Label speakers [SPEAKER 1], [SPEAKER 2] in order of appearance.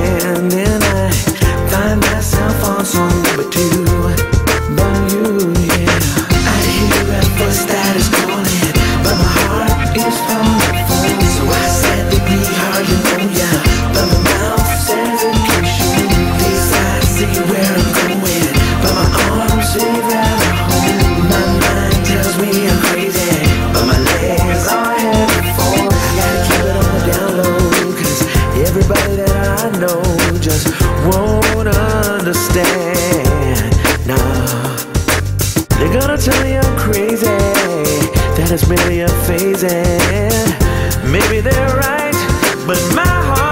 [SPEAKER 1] and then I find myself on song number 2. But you, yeah, I hear at first that is calling, but my heart is falling for. So I said to me hardly know ya, but my mouth says it keeps you. These eyes see where I'm going, but my arms say that I'm home. My mind tells me I'm crazy, but my legs are headed for. I gotta keep it on the down low, cause everybody that I know just won't understand. No, they're gonna tell you I'm crazy, that it's merely a phase, and maybe they're right, but my heart